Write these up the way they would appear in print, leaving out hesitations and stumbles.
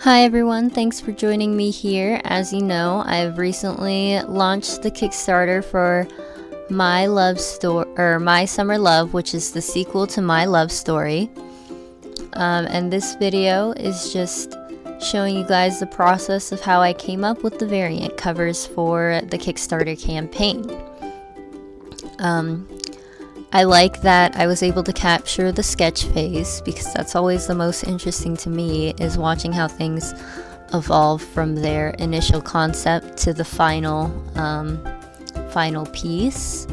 Hi everyone, thanks for joining me here. As you know, I've recently launched the Kickstarter for My Summer Love, which is the sequel to My Love Story. And this video is just showing you guys the process of how I came up with the variant covers for the Kickstarter campaign. I like that I was able to capture the sketch phase because that's always the most interesting to me, is watching how things evolve from their initial concept to the final piece.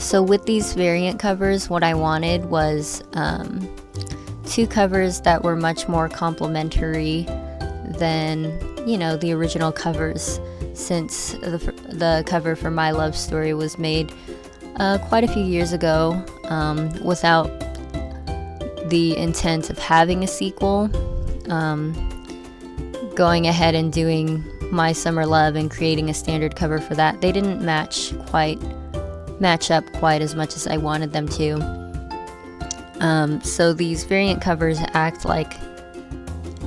So with these variant covers, what I wanted was two covers that were much more complementary than, the original covers, since the cover for My Love Story was made quite a few years ago without the intent of having a sequel. Going ahead and doing My Summer Love and creating a standard cover for that, they didn't match up quite as much as I wanted them to. So these variant covers act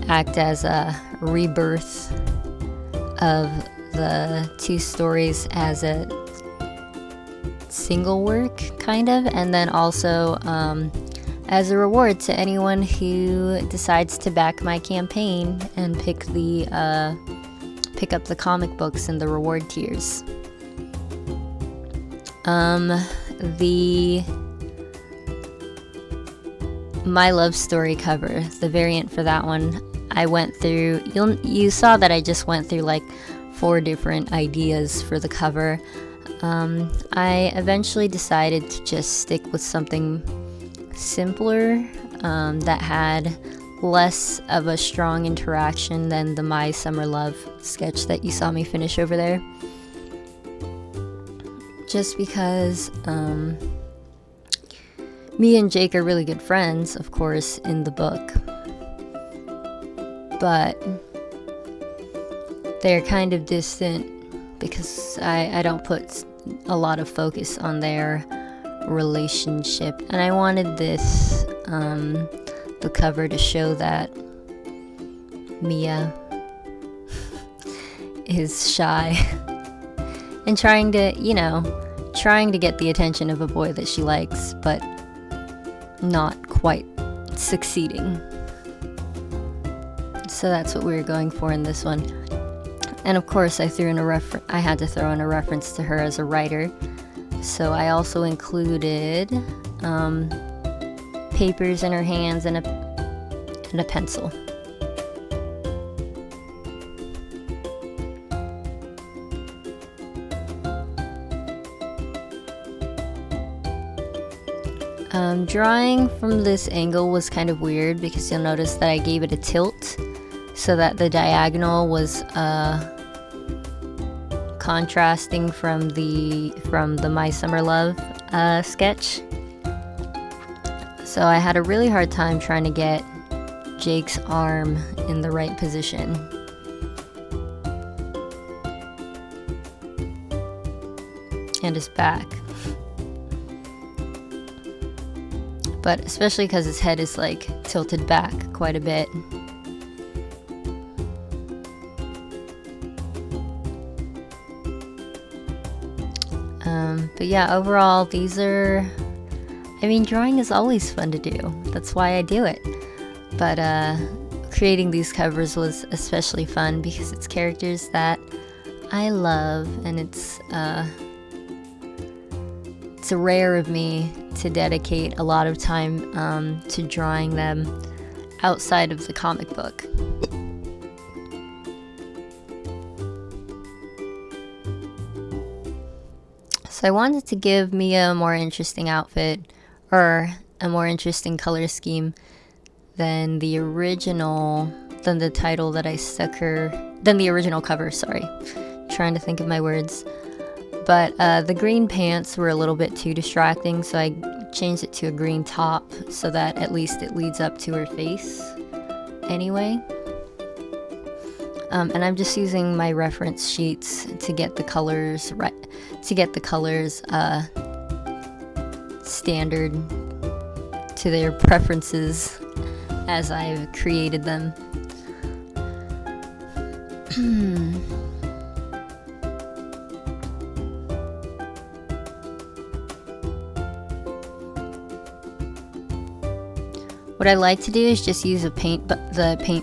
as a rebirth of the two stories as a single work, kind of, and then also as a reward to anyone who decides to back my campaign and pick up the comic books in the reward tiers. The My Love Story cover, the variant for that one, I went through, you saw that I just went through like 4 different ideas for the cover. I eventually decided to just stick with something simpler that had less of a strong interaction than the My Summer Love sketch that you saw me finish over there. Just because me and Jake are really good friends, of course, in the book, but they're kind of distant because I don't put a lot of focus on their relationship, and I wanted this the cover to show that Mia is shy and trying to get the attention of a boy that she likes, but not quite succeeding. So that's what we were going for in this one. And of course, I had to throw in a reference to her as a writer. So I also included papers in her hands and a pencil. Drawing from this angle was kind of weird because you'll notice that I gave it a tilt so that the diagonal was contrasting from the My Summer Love sketch. So I had a really hard time trying to get Jake's arm in the right position. And his back. But especially because his head is like tilted back quite a bit. But yeah, overall, drawing is always fun to do. That's why I do it. But creating these covers was especially fun because it's characters that I love, and it's rare of me to dedicate a lot of time to drawing them outside of the comic book. So I wanted to give Mia a more interesting outfit, or a more interesting color scheme than the original cover, sorry. Trying to think of my words. But the green pants were a little bit too distracting, so I changed it to a green top so that at least it leads up to her face anyway. And I'm just using my reference sheets to get the colors right, standard to their preferences as I've created them. What I like to do is just use the paint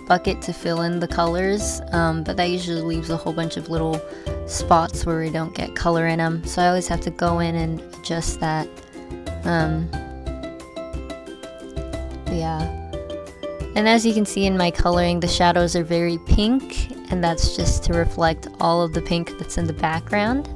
bucket to fill in the colors, but that usually leaves a whole bunch of little spots where we don't get color in them, so I always have to go in and adjust that. Yeah, and as you can see in my coloring, the shadows are very pink, and that's just to reflect all of the pink that's in the background.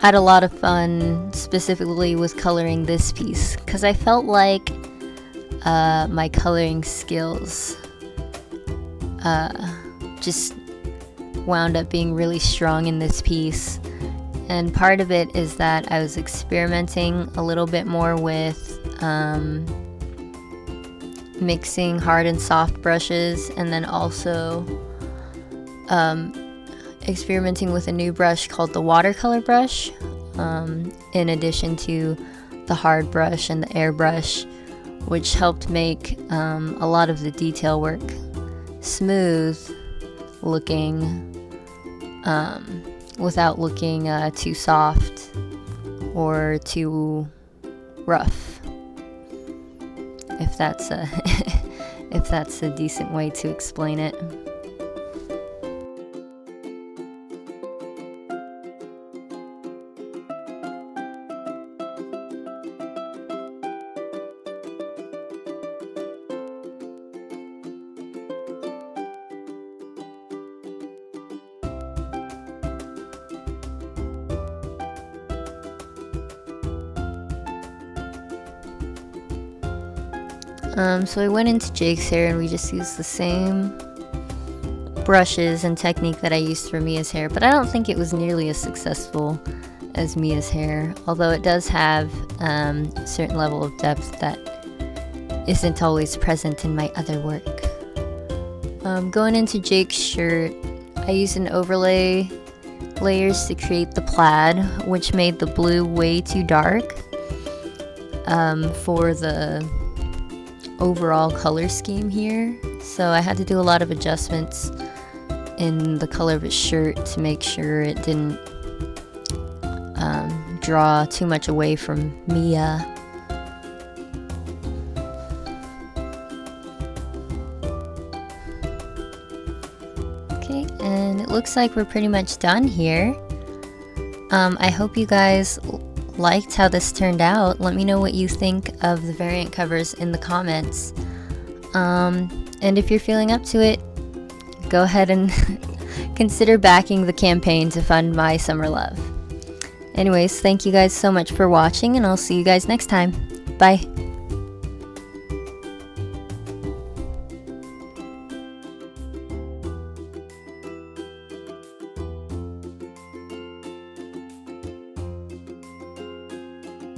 I had a lot of fun specifically with coloring this piece because I felt like my coloring skills just wound up being really strong in this piece, and part of it is that I was experimenting a little bit more with mixing hard and soft brushes, and then also experimenting with a new brush called the watercolor brush, in addition to the hard brush and the airbrush, which helped make a lot of the detail work smooth looking, without looking too soft or too rough, if that's a if that's a decent way to explain it. So I went into Jake's hair and we just used the same brushes and technique that I used for Mia's hair, but I don't think it was nearly as successful as Mia's hair, although it does have a certain level of depth that isn't always present in my other work. Going into Jake's shirt, I used an overlay layers to create the plaid, which made the blue way too dark for the overall color scheme here, so I had to do a lot of adjustments in the color of his shirt to make sure it didn't draw too much away from Mia. Okay, and it looks like we're pretty much done here. I hope you guys liked how this turned out. Let me know what you think of the variant covers in the comments. And if you're feeling up to it, go ahead and consider backing the campaign to fund my summer love. Anyways, thank you guys so much for watching, and I'll see you guys next time. Bye.